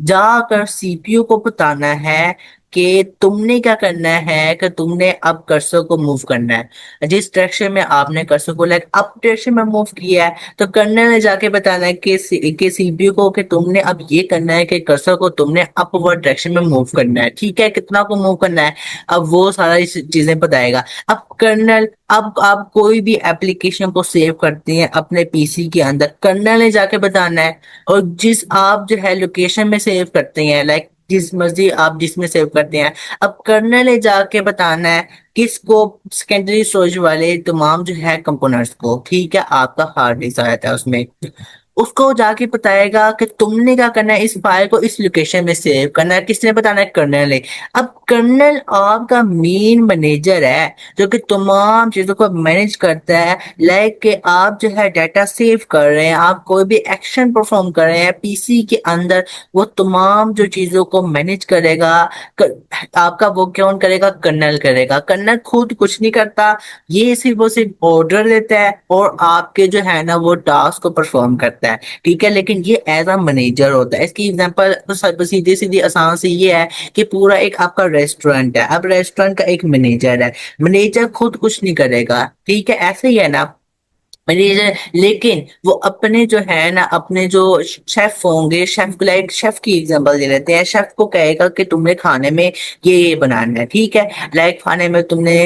जाकर सीपीयू को बताना है कि तुमने क्या करना है, कि तुमने अब कर्सर को मूव करना है जिस डायरेक्शन में आपने कर्सर को लाइक अप डायरेक्शन में मूव किया है। तो कर्नल ने जाके बताना है कि सीपीयू को कि तुमने अब ये करना है कि कर्सर को तुमने अपवर्ड डायरेक्शन में मूव करना है। ठीक है, कितना को मूव करना है, अब वो सारा इस चीजें बताएगा। अब कर्नल, अब आप कोई भी एप्लीकेशन को सेव करते हैं अपने पीसी के अंदर, कर्नल ने जाके बताना है। और जिस आप जो है लोकेशन में सेव करते हैं, लाइक जिस मर्जी आप जिसमें सेव करते हैं, अब कर्नल ने जाके बताना है किसको, सेकेंडरी स्टोरेज वाले तमाम जो है कंपोनेंट्स को। ठीक है, आपका हार्ड डिस्क आ जाता है उसमें। उसको जाके बताएगा कि तुमने क्या करना है, इस फाइल को इस लोकेशन में सेव करना है। किसने बताना है? कर्नल ने। अब कर्नल आपका मेन मैनेजर है जो कि तमाम चीजों को मैनेज करता है। लाइक कि आप जो है डाटा सेव कर रहे हैं, आप कोई भी एक्शन परफॉर्म कर रहे हैं पीसी के अंदर, वो तमाम जो चीजों को मैनेज करेगा। आपका वो कौन करेगा? कर्नल करेगा। कर्नल खुद कुछ नहीं करता, ये सिर्फ वो सिर्फ ऑर्डर लेता है और आपके जो है ना वो टास्क को परफॉर्म करता है। ठीक है, लेकिन ये एज अ मैनेजर होता है। इसकी एग्जांपल तो सीधी सीधी आसान सी ये है कि पूरा एक आपका रेस्टोरेंट है। अब रेस्टोरेंट का एक मैनेजर है, मैनेजर खुद कुछ नहीं करेगा। ठीक है, ऐसे ही है ना मैनेजर। लेकिन वो अपने जो है ना, अपने जो शेफ होंगे, शेफ को लाइक शेफ की एग्जांपल ले लेते हैं। शेफ को कहेगा कि तुमने खाने में ये बनाना है। ठीक है, लाइक खाने में तुमने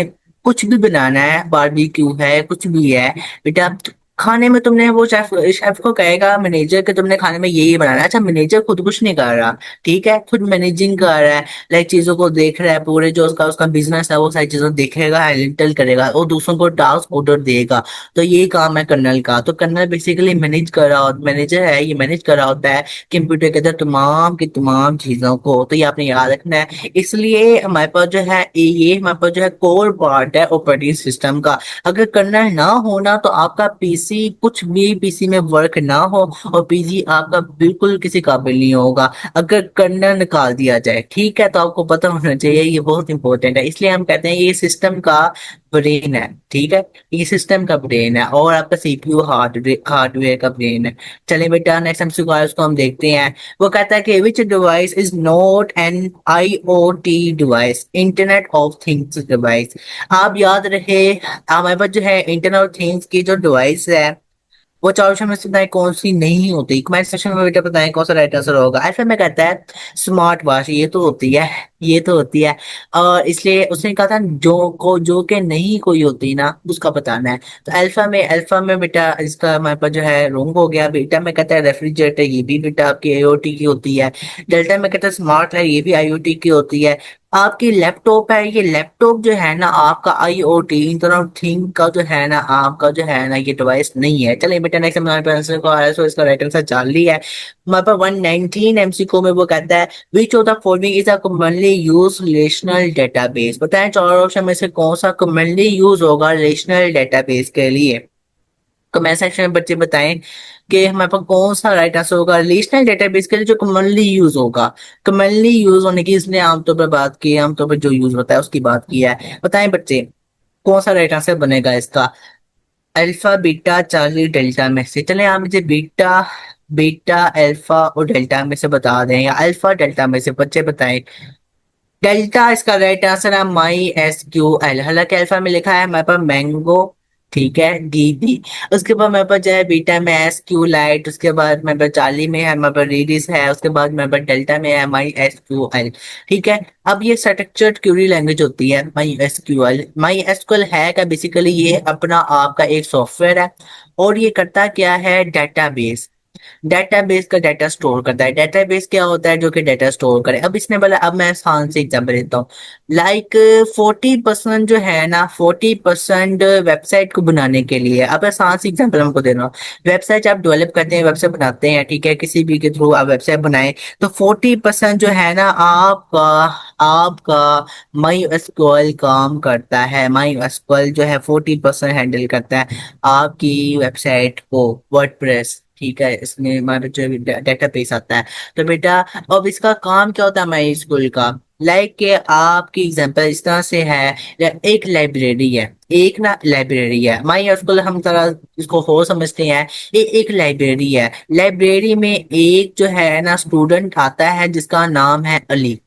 कुछ भी बनाना है, बारबेक्यू है, कुछ भी है बेटा। खाने में तुमने वो शेफ शेफ को कहेगा मैनेजर कि तुमने खाने में ये बनाना है। अच्छा, मैनेजर खुद कुछ नहीं कर रहा, ठीक है, खुद मैनेजिंग कर रहा है, लाइक चीजों को देख रहा है, पूरे जो उसका उसका बिजनेस है वो सारी चीजों देखेगा, हैंडल करेगा और दूसरों को टास्क ऑर्डर देगा। तो ये काम है कर्नल का। तो कर्नल बेसिकली मैनेज कर रहा होता, मैनेजर है, ये मैनेज कर रहा होता है कंप्यूटर के अंदर तमाम की तमाम चीजों को। तो ये आपने याद रखना है। इसलिए हमारे पास जो है ये हमारे पास जो है कोर पार्ट है ऑपरेटिंग सिस्टम का। अगर कर्नल ना होना तो आपका पीसी, कुछ भी पीसी में वर्क ना हो और पीसी आपका बिल्कुल किसी काबिल नहीं होगा अगर कर्नल निकाल दिया जाए। ठीक है, तो आपको पता होना चाहिए, ये बहुत इंपॉर्टेंट है। इसलिए हम कहते हैं ये सिस्टम का ब्रेन है। ठीक है, ये सिस्टम का ब्रेन है और आपका सीपीयू हार्डवेयर हार्डवेयर का ब्रेन है। चलिए बेटा, नेक्स्ट एमसीक्यू है उसको हम देखते हैं। वो कहता है कि विच device is not an IoT device, internet of things device. आप याद रहे, हमारे पास जो है इंटरनेट ऑफ थिंग्स की जो डिवाइस है वो चार ऑप्शन में से बताएं कौन सी नहीं होती। कमेंट सेक्शन में बेटा बताएं कौन सा राइट आंसर होगा। ऐसे में कहता है स्मार्ट वॉच, ये तो होती है, ये तो होती है। और इसलिए उसने कहा था जो के नहीं कोई होती ना उसका बताना है। तो अल्फा में बेटा इसका हमारे पास जो है रॉन्ग हो गया। बीटा में कहता है रेफ्रिजरेटर, ये भी बेटा आपकी आईओटी की होती है। डेल्टा में कहता है स्मार्ट है, ये भी आईओटी की होती है। आपकी लैपटॉप है, ये लैपटॉप जो है ना आपका आईओटी इंटरनेट थिंग का जो है ना आपका जो है ना ये डिवाइस नहीं है। चलिए बेटा नेक्स्ट हमारे पास आंसर को आ रहा है, सो इसका राइट आंसर चार्ली है। हमारे पास 119 एमसीक्यू में वो कहता है which of the following is a commonly use relational database. बताएं चार ऑप्शन में से कौन सा कॉमनली यूज होगा रिलेशनल डेटाबेस के लिए। कमेंट सेक्शन में बच्चे बताएं कि हमारे पास कौन सा राइट आंसर होगा रिलेशनल डेटाबेस के लिए जो कॉमनली यूज होगा। कॉमनली यूज होने की इसने आमतौर पर बात की है, आमतौर पर जो यूज होता है उसकी बात की है। बताएं बच्चे कौन सा राइट आंसर बनेगा इसका। अल्फा, बीटा, चार्ली, डेल्टा में से। चले आप मुझे बीटा बीटा अल्फा और डेल्टा में से बता दें, या अल्फा डेल्टा में से बच्चे बताएं। डेल्टा इसका राइट आंसर है माई एस क्यू एल। हालांकि अल्फा में लिखा है हमारे पास मैंगो, ठीक है, दीदी। उसके बाद मेरे पास जो है बीटा में एस क्यू लाइट, उसके बाद मेरे पास चार्ली में है हमारे पास रेडिस है, उसके बाद मेरे पास डेल्टा में है माई एस क्यू एल। ठीक है, अब ये स्ट्रक्चर्ड क्वेरी लैंग्वेज होती है माई एस क्यू एल। माई एस क्यू एल है क्या? बेसिकली ये अपना आपका एक सॉफ्टवेयर है और ये करता क्या है? डेटाबेस। डेटाबेस का डाटा स्टोर करता है। डेटाबेस क्या होता है? जो कि डाटा स्टोर करे। अब इसने बोला, अब मैं आसान से एग्जाम्पल देता हूँ। लाइक 40% जो है ना, 40% वेबसाइट को बनाने के लिए, अब आसान से एग्जाम्पल हमको दे रहा हूँ। वेबसाइट आप डेवलप करते हैं, वेबसाइट बनाते हैं, ठीक है, किसी भी के थ्रू आप वेबसाइट बनाए, तो 40% जो है ना आपका आपका माई एसक्यूएल काम करता है। माई एसक्यूएल जो है 40% हैंडल करता है आपकी वेबसाइट को, वर्डप्रेस। ठीक है, इसमें हमारा जो डेटा बेस आता है। तो बेटा अब इसका काम क्या होता है माई स्कूल का? लाइक के आपकी एग्जांपल इस तरह से है, एक लाइब्रेरी है, एक ना लाइब्रेरी है। माई स्कूल हम तरह इसको हो समझते हैं, ये एक लाइब्रेरी है। लाइब्रेरी में एक जो है ना स्टूडेंट आता है जिसका नाम है अली।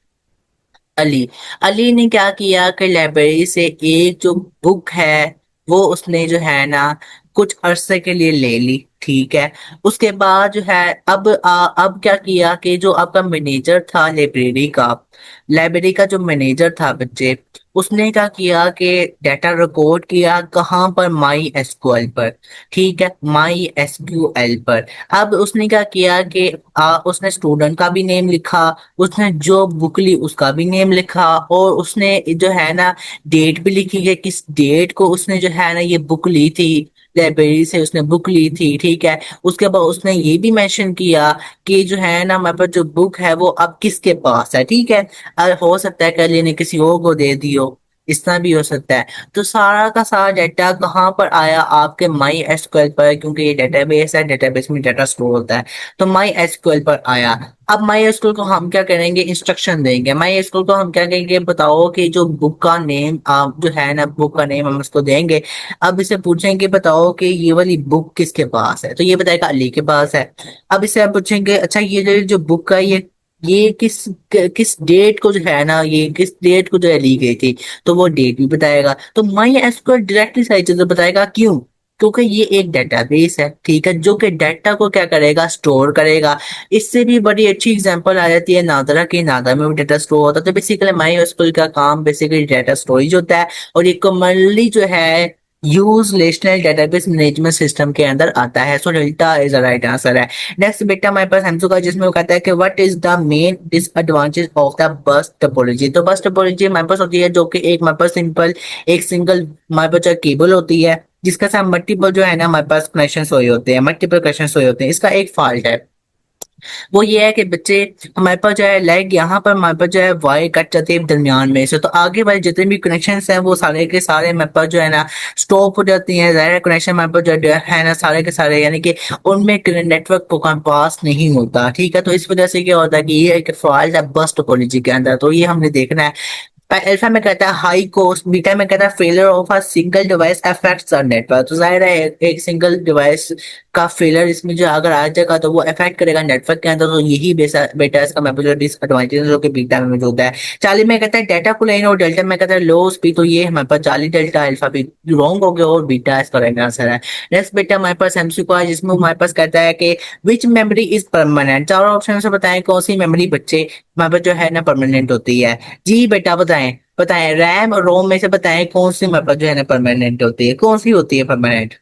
अली अली ने क्या किया कि लाइब्रेरी से एक जो बुक है वो उसने जो है ना कुछ अरसे के लिए ले ली। ठीक है, उसके बाद जो है अब क्या किया कि जो आपका मैनेजर था लाइब्रेरी का जो मैनेजर था बच्चे, उसने क्या किया कि डाटा रिकॉर्ड किया कहाँ पर? माई एसक्यूएल पर। ठीक है, माई एसक्यूएल पर। अब उसने क्या किया कि उसने स्टूडेंट का भी नेम लिखा, उसने जो बुक ली उसका भी नेम लिखा और उसने जो है ना डेट भी लिखी है, किस डेट को उसने जो है ना ये बुक ली थी। लाइब्रेरी से उसने बुक ली थी, ठीक है। उसके बाद उसने ये भी मेंशन किया कि जो है ना हमारे पास जो बुक है वो अब किसके पास है, ठीक है। हो सकता है कल ने किसी और को दे दी हो, इस तरह भी हो सकता है। तो सारा का सारा डाटा कहाँ पर आया, आपके माई एसक्यूएल पर, क्योंकि ये डेटाबेस है, डेटाबेस में डाटा स्टोर होता है। तो माई एसक्यूएल पर आया। अब माई एसक्यूएल को हम क्या करेंगे, इंस्ट्रक्शन देंगे। माई एसक्यूएल को हम क्या कहेंगे, बताओ कि जो बुक का नेम, आप जो है ना बुक का नेम हम उसको देंगे। अब इसे पूछेंगे बताओ कि ये वाली बुक किसके पास है, तो ये बताएगा अली के पास है। अब इसे हम पूछेंगे अच्छा ये जो बुक का ये किस डेट को जो है ना, ये किस डेट को जो है ली गई थी, तो वो डेट भी बताएगा। तो माई एसक्यूएल डायरेक्टली सारी चीजें बताएगा, क्यों? क्योंकि ये एक डेटाबेस है, ठीक है, जो कि डाटा को क्या करेगा, स्टोर करेगा। इससे भी बड़ी अच्छी एग्जांपल आ जाती है नादरा की, नादरा में भी डाटा स्टोर होता है। तो बेसिकली माई एसक्यूएल का काम बेसिकली डाटा स्टोरेज होता है, और ये कॉमनली जो है use relational database management system के अंदर आता है। So delta is the right answer है। नेक्स्ट बेटा हमारे पास हमसू का, जिसमें वो कहता है कि what is the main disadvantage of the bus topology. तो बस टोपोलॉजी हमारे पास होती है जो कि एक हमारे पास सिंपल एक सिंगल हमारे पास केबल होती है, जिसके साथ मल्टीपल जो है ना हमारे पास कनेक्शन हुए होते हैं, मल्टीपल कनेक्शन हुए होते हैं। इसका एक फॉल्ट है, वो ये है कि बच्चे हमारे पास जो है लाइक यहाँ पर हमारे पास जो है वायर कट जाती है दरमियान में से, तो आगे वाले जितने भी कनेक्शन हैं वो सारे के सारे हमारे पास जो है ना स्टॉप हो जाती हैं। जाहिर कनेक्शन हमारे पास जो है ना सारे के सारे, यानी कि उनमें नेटवर्क को पास नहीं होता, ठीक है। तो इस वजह से क्या होता है कि ये एक फॉल्ट है बस टोपोलॉजी के अंदर, तो ये हमने देखना है। अल्फा में कहता है हाई कॉस्ट, बीटा में कहता है failure of a single device affects the network. तो जाहिर है एक सिंगल डिवाइस का फेलियर इसमें जो अगर आ जाएगा तो वो अफेक्ट करेगा नेटवर्क के अंदर, तो यही बेटा इसका मेजर डिसएडवांटेज जो कि बीटा में मौजूद है। 40 में कहता है डेटा प्लेन, और डेल्टा में कहता है लो स्पीड। तो ये हमारे पास 40 डेल्टा अल्फा भी रॉन्ग हो गया, और बीटा इसका राइट आंसर है। नेक्स्ट बेटा हमारे पास एमसीक्यू है, जिसमें हमारे पास कहता है कि विच मेमोरी इज परमानेंट। चारों ऑप्शन से बताएं कौन सी मेमोरी बच्चे हमारे पास जो है ना परमानेंट होती है। जी बेटा बताएं, बताएं रैम और रोम में से बताएं कौन सी हमारे पास जो है ना परमानेंट होती है, कौन सी होती है परमानेंट?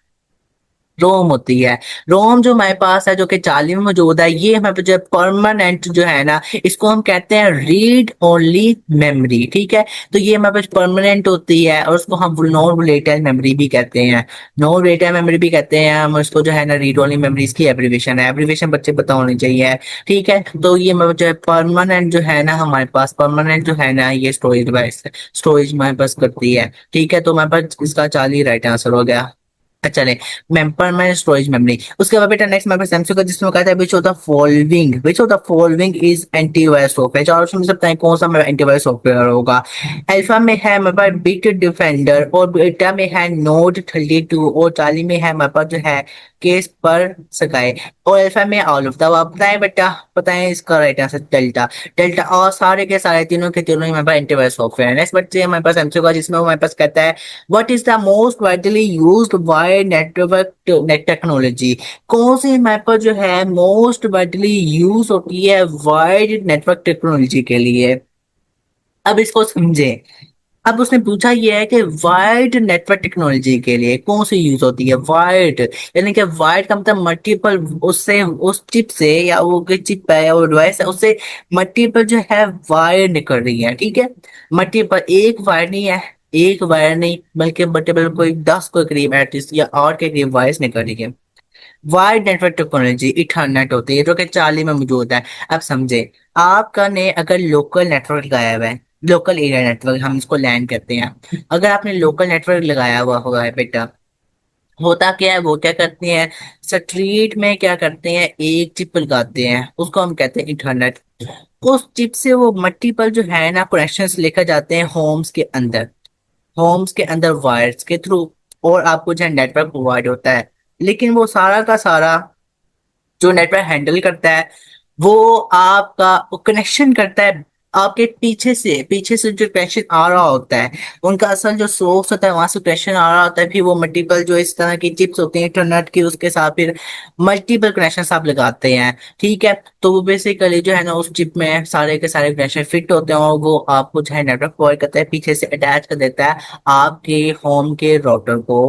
रोम होती है। रोम जो हमारे पास है जो कि 40 में मौजूद है, ये हमारे पास जो परमानेंट जो है ना, इसको हम कहते हैं रीड ओनली मेमोरी, ठीक है। तो ये हमारे पास परमानेंट होती है, और उसको हम नॉन वोलेटाइल मेमोरी भी कहते हैं, नॉन वोलेटाइल मेमोरी भी कहते हैं हम उसको, जो है ना रीड ओनली मेमोरी इसकी एब्रीविएशन है। एब्रीविएशन बच्चे पता होनी चाहिए, ठीक है। तो ये हमारे जो है परमानेंट जो है ना, हमारे पास परमानेंट जो है ना ये स्टोरेज डिवाइस स्टोरेज हमारे पास करती है, ठीक है। तो हमारे पास इसका 40 राइट आंसर हो गया। चले परमानेंट स्टोरेज मेमोरी। उसके बाद बेटा नेक्स्ट मेरे पास सैमसंग का, जिसमें कहता है which of the following is antivirus software. चार ऑप्शन में सकता है कौन सा मेरा एंटीवायरस सॉफ्टवेयर होगा। अल्फा में है मेरे पास बिट डिफेंडर, और बीटा में है नोड 32, और 40 में है मेरे पास जो है केस पर सकाई, और अल्फा में ऑल ऑफ द। आप बताएं बेटा, बताएं इसका राइट आंसर डेल्टा। डेल्टा और सारे के सारे तीनों के तीनों ही हमारे पास एंटीवायरस सॉफ्टवेयर है। नेक्स्ट बच्चे हमारे पास एमसीक्यू का, जिसमें हमारे पास कहता है what is the most widely used wired network technology. कौन सी हमारे पास जो है मोस्ट वाइडली यूज होती है वायर्ड नेटवर्क टेक्नोलॉजी के लिए। अब इसको समझे। अब उसने पूछा ये है कि वायर्ड नेटवर्क टेक्नोलॉजी के लिए कौन सी यूज होती है वायर्ड, यानी कि वायर्ड का मतलब मल्टीपल, उससे उस चिप से या वो चिप है या वो डिवाइस है उससे मल्टीपल जो है वायर निकल रही है, ठीक है। मल्टीपल, एक वायर नहीं है, एक वायर नहीं बल्कि मल्टीपल कोई 10 के करीब एटलीस्ट या और के करीब वायर्स निकल रही है। वायर्ड नेटवर्क टेक्नोलॉजी इथरनेट होती है जो कि 40 में मौजूद है। अब समझे, आपका ने अगर लोकल नेटवर्क लगाया हुआ है, लोकल एरिया नेटवर्क हम इसको लैन कहते हैं, अगर आपने लोकल नेटवर्क लगाया हुआ होगा है बेटा, होता क्या है, वो क्या करते हैं स्ट्रीट में क्या करते हैं, एक चिप लगाते हैं, उसको हम कहते हैं इंटरनेट। उस चिप से वो मल्टीपल जो है ना कनेक्शंस लेकर जाते हैं होम्स के अंदर, होम्स के अंदर वायर्स के थ्रू, और आपको जो है नेटवर्क प्रोवाइड होता है। लेकिन वो सारा का सारा जो नेटवर्क हैंडल करता है, वो आपका कनेक्शन करता है आपके पीछे से जो कनेक्शन आ रहा होता है, उनका असल जो सोर्स होता है वहां से कनेक्शन आ रहा होता है, फिर वो मल्टीपल जो इस तरह की चिप्स होती हैं इंटरनेट की, उसके साथ फिर मल्टीपल कनेक्शन आप लगाते हैं, ठीक है। तो वो बेसिकली जो है ना उस चिप में सारे के सारे कनेक्शन फिट होते हैं, और वो आपको जो है नेटवर्क प्रोवाइड करता है, पीछे से अटैच कर देता है आपके होम के राउटर को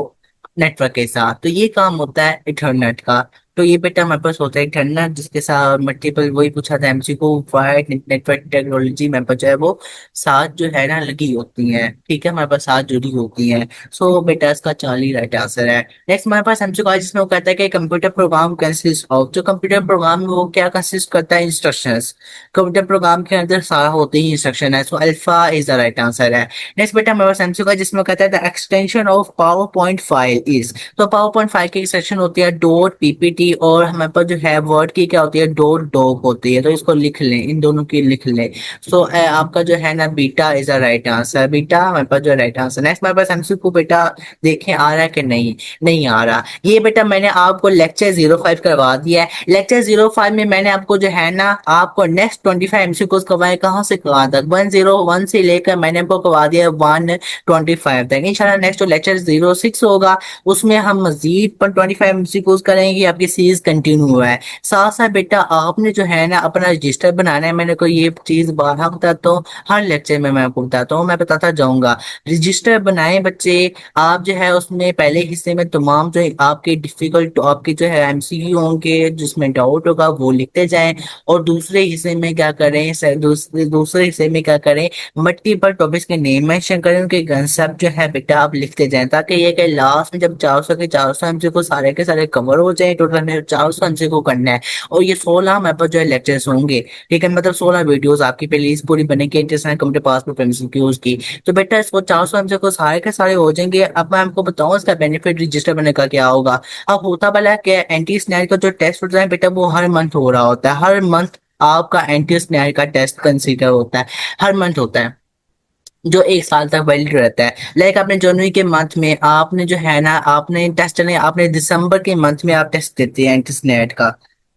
नेटवर्क के साथ। तो ये काम होता है इंटरनेट का, तो ये बेटा हमारे पास होता है ठंडा, जिसके साथ मल्टीपल वही पूछा था एमसीक्यू, वायर्ड नेटवर्क टेक्नोलॉजी में जो है वो साथ जो है ना लगी होती हैं, ठीक है, हमारे पास साथ जुड़ी होती हैं। सो बेटा इसका 40 राइट आंसर है। नेक्स्ट हमारे पास एमसीक्यू है जिसमें वो कहता है कि कंप्यूटर प्रोग्राम कंसिस्ट ऑफ, जो कंप्यूटर प्रोग्राम में वो क्या कंसिस्ट करता है, इंस्ट्रक्शंस। कंप्यूटर प्रोग्राम के अंदर सारा होते ही इंस्ट्रक्शन है, so alpha is the right answer है। नेक्स्ट बेटा हमारे पास एमसीक्यू है जिसमें कहता है the extension of power point file is, तो पावर पॉइंट फाइल की एक्सटेंशन होती है डॉट पीपीटी, और हमारे पास जो है वर्ड की क्या होती है डॉट डॉक होती है, तो इसको लिख लें, इन दोनों की लिख लें। सो आपका जो है ना beta is the right answer, beta हमारे पास जो राइट आंसर। नेक्स्ट हमारे पास एमसीक्यू बेटा देखें आ रहा है कि नहीं, नहीं आ रहा। ये बेटा मैंने आपको लेक्चर 05 करवा दिया है। लेक्चर 05 में मैंने आपको जो है ना आपको नेक्स्ट 25 एमसीक्यूज करवाए, कहाँ से कहाँ तक, 101 से लेकर मैंने आपको करवा दिया 125 तक। इंशाल्लाह नेक्स्ट जो लेक्चर 06 होगा उसमें हम मजीद 25 एमसीक्यूज करेंगे, आपकी सीरीज कंटिन्यू हुआ है। साथ साथ बेटा आपने जो है ना अपना रजिस्टर बनाना है, मैंने को ये चीज बारहा बताता हूँ, हर लेक्चर में मैं आपको बताता हूँ, मैं बताता जाऊंगा। रजिस्टर बनाए बच्चे, आप जो है उसमें पहले हिस्से में तमाम जो आपके डिफिकल्ट आपके जो है एमसीक्यू होंगे जिसमें डाउट होगा वो लिखते जाएं, और दूसरे हिस्से में क्या करें, दूसरे हिस्से में क्या करें, मल्टीपल टॉपिक्स के नेम मेंशन करें, उनके कंसेप्ट जो है बेटा आप लिखते जाएं, ताकि ये कि लास्ट में जब 400 के 400 एमसीक्यू सारे के सारे कवर हो जाए, टोटल में 400 एमसीक्यू करना है। और ये 16 हमारे पास जो है लेक्चर्स होंगे, ठीक है, मतलब 16 वीडियोस आपकी प्लेलिस्ट पूरी बनेगी इंटरनेशनल कंप्यूटर पास पर एमसीक्यूज की। तो बेटा इसको 400 एमसीक्यू सारे के सारे हो जाएंगे। अब मैं आपको बताऊं इसका बेनिफिट रजिस्टर बनने का क्या होगा। अब होता भला है कि एंटी स्नैर का जो टेस्ट होता है बेटा वो हर मंथ हो रहा होता है, हर मंथ आपका एंटी स्नैर का टेस्ट कंसीडर होता है, हर मंथ होता है, जो 1 साल तक वैलिड रहता है। लाइक आपने जनवरी के मंथ में आपने जो है ना आपने टेस्ट नहीं, आपने दिसंबर के मंथ में आप टेस्ट देते हैं एंटीस्नेट का,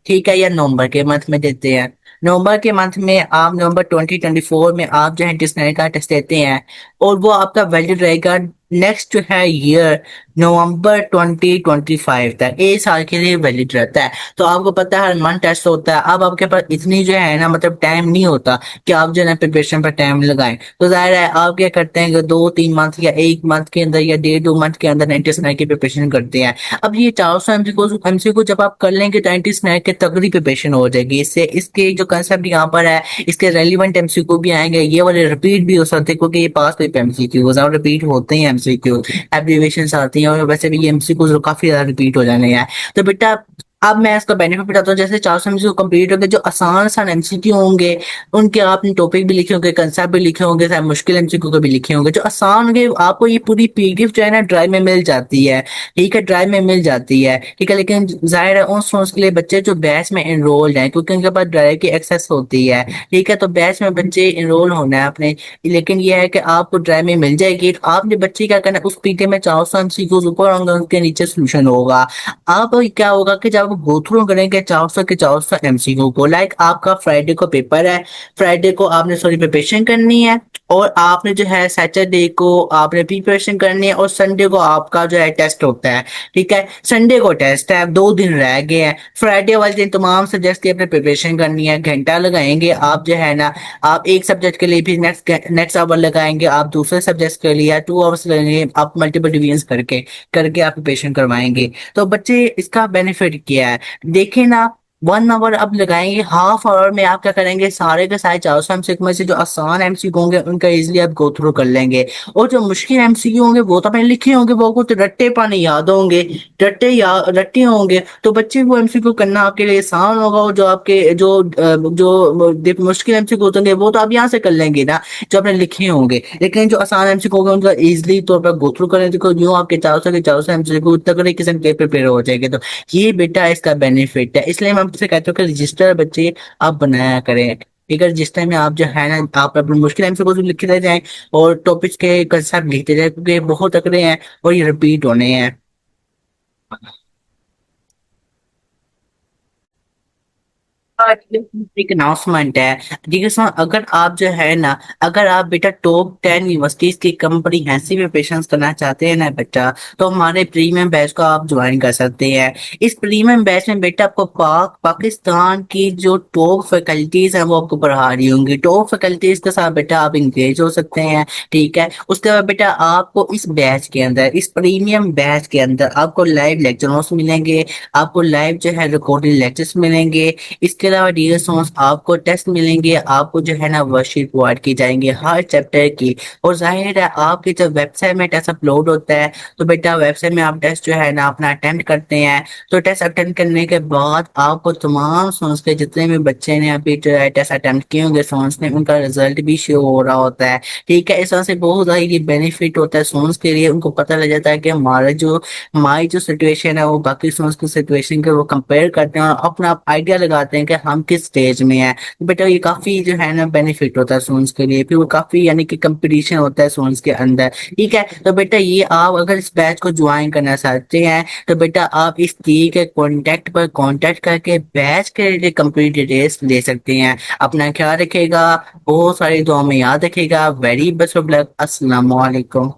ठीक है, या नवंबर के मंथ में देते हैं। नवंबर के मंथ में आप नवंबर 2024 में आप जो है एंटीस्नेट का टेस्ट देते हैं, और वो आपका वैलिड रहेगा नेक्स्ट जो है ईयर नवंबर 2025 तक, 1 साल के लिए वैलिड रहता है। तो आपको पता है हर मंथ टेस्ट होता है। अब आपके पास इतनी जो है ना मतलब टाइम नहीं होता कि आप जो है प्रिपरेशन पर टाइम लगाएं, तो जाहिर है आप क्या करते हैं कि 2-3 मंथ या 1 मंथ के अंदर या 1.5-2 मंथ के अंदर एंटी स्नैक की प्रिपरेशन करते हैं। अब ये 400 एमसीक्यू जब आप कर लेंगे तो एंटी स्नैक की तगड़ी प्रिपरेशन हो जाएगी। इससे इसके जो कंसेप्ट यहाँ पर है इसके रेलिवेंट एमसीक्यू भी आएंगे, ये वाले रिपीट भी हो सकते हैं क्योंकि ये पास पेपर एमसीक्यू और रिपीट होते हैं, एमसीक्यू एब्रीविएशन आती हैं, और वैसे भी ये एमसीक्यू काफी ज्यादा रिपीट हो जाने हैं। तो बेटा अब मैं इसका बेनिफिट बताता हूँ। जैसे 400 एमसीक्यू कंप्लीट हो गए, जो आसान आसान एमसीक्यू होंगे उनके आपने टॉपिक भी लिखे होंगे, कंसेप्ट भी लिखे होंगे, सारे मुश्किल एमसीक्यू को भी लिखे होंगे। जो आसान होंगे आपको ये पूरी पीडीएफ जो है ना ड्राइव में मिल जाती है, ठीक है, ड्राइव में मिल जाती है, ठीक है। लेकिन जाहिर है उन स्टूडेंट्स के लिए बच्चे जो बैच में एनरोल्ड हैं, क्योंकि उनके पास ड्राइव की एक्सेस होती है, ठीक है, तो बैच में बच्चे एनरोल होना है अपने। लेकिन ये है कि आपको ड्राइव में मिल जाएगी, तो आपने बच्चे क्या करना है उस पीडीएफ में 400 एमसीक्यूज ऊपर होंगे, उनके नीचे सोल्यूशन होगा। आप क्या होगा कि जब आप गो थ्रू करेंगे 400 के 400 एमसीक्यू को, लाइक आपका फ्राइडे को पेपर है, फ्राइडे को आपने सॉरी प्रिपरेशन करनी है, और आपने जो है सैटरडे को आपने प्रिपरेशन करनी है, और संडे को आपका जो है टेस्ट होता है, ठीक है। संडे को टेस्ट है, 2 दिन रह गए हैं। फ्राइडे वाले दिन तमाम सब्जेक्ट की आपने प्रिपरेशन करनी है, घंटा लगाएंगे आप जो है ना, आप एक सब्जेक्ट के लिए भी नेक्स्ट आवर लगाएंगे, आप दूसरे सब्जेक्ट के लिए 2 आवर्स लगेंगे, आप मल्टीपल डिवीजन करके करके आप प्रिपरेशन करवाएंगे। तो बच्चे इसका बेनिफिट क्या है देखें ना, 1 आवर अब लगाएंगे, हाफ आवर में आप क्या करेंगे सारे के सारे 400 एमसीक्यू में से जो आसान एमसीक्यू होंगे उनका इजिली आप गो थ्रू कर लेंगे, और जो मुश्किल एमसीक्यू होंगे वो तो आपने लिखे होंगे, वो कुछ रट्टे पाने याद होंगे, रट्टे होंगे, तो बच्चे वो एमसीक्यू करना आपके लिए आसान होगा। और जो आपके जो मुश्किल एमसीक्यू होंगे वो तो आप यहाँ से कर लेंगे ना जो आपने लिखे होंगे, लेकिन जो आसान एमसीक्यू होंगे उनका इजिली तौर पर गो थ्रू करें, तो यूँ आपके 400 के 400 एमसीक्यू तगड़े किस्म के प्रिपेयर हो जाएंगे। तो ये बेटा इसका बेनिफिट है, इसलिए मैं आपसे कहता हूँ कि रजिस्टर बच्चे आप बनाया करें, ठीक है। रजिस्टर में आप जो है ना आप अपनी मुश्किल एमसीक्यू को लिखते जाएं, और टॉपिक्स के कंसेप्ट लिखते जाएं, क्योंकि ये बहुत तगड़े हैं और ये रिपीट होने हैं। एक अनाउंसमेंट है। देखिए सुनो, अगर आप जो है ना, अगर आप बेटा टॉप 10 यूनिवर्सिटीज की कम्प्रीहेंसिव प्रिपरेशन करना चाहते हैं ना बेटा, तो हमारे प्रीमियम बैच को आप ज्वाइन कर सकते हैं। इस प्रीमियम बैच में बेटा आपको पाकिस्तान की जो टॉप फैकल्टीज हैं वो आपको पढ़ा रही होंगी। टॉप फैकल्टीज के साथ बेटा आप इंगेज हो सकते हैं। ठीक है, उसके बाद बेटा आपको इस बैच के अंदर, इस प्रीमियम बैच के अंदर आपको लाइव लेक्चर मिलेंगे, आपको लाइव जो है रिकॉर्डेड लेक्चर्स मिलेंगे। इसके अलावा डियर स्टूडेंट्स आपको टेस्ट मिलेंगे, आपको जो है ना वर्कशीट प्रोवाइड की जाएंगे हर चैप्टर की। और जाहिर है आपकी जब वेबसाइट में टेस्ट अपलोड होता है तो बेटा वेबसाइट में आप टेस्ट जो है ना अपना अटेम्प्ट करते हैं। तो टेस्ट अटेम्प्ट करने के बाद आपको तमाम स्टूडेंट्स के जितने भी बच्चे ने अभी जो है टेस्ट अटेम्प्ट किए होंगे स्टूडेंट्स ने, उनका रिजल्ट भी शो हो रहा होता है। ठीक है, इस तरह से बहुत ज़्यादा ये बेनिफिट होता है स्टूडेंट्स के लिए। उनको पता लग जाता है कि हमारी जो सिचुएशन है वो बाकी स्टूडेंट्स की सिचुएशन के वो कंपेयर करते हैं और अपना आइडिया लगाते हैं कि हम किस स्टेज में हैं। तो बेटा ये काफी जो है ना बेनिफिट होता है स्टूडेंट्स के लिए। फिर वो काफी यानी कि कंपटीशन होता है स्टूडेंट्स के अंदर। ठीक है, तो बेटा ये आप अगर इस बैच को ज्वाइन करना चाहते हैं तो बेटा आप इस दी के कॉन्टेक्ट पर कॉन्टेक्ट करके बैच के लिए कंप्लीट डिटेल्स ले सकते हैं। अपना ख्याल रखिएगा, बहुत सारी दुआ में याद रखिएगा। Very best of luck. अस्सलाम वालेकुम।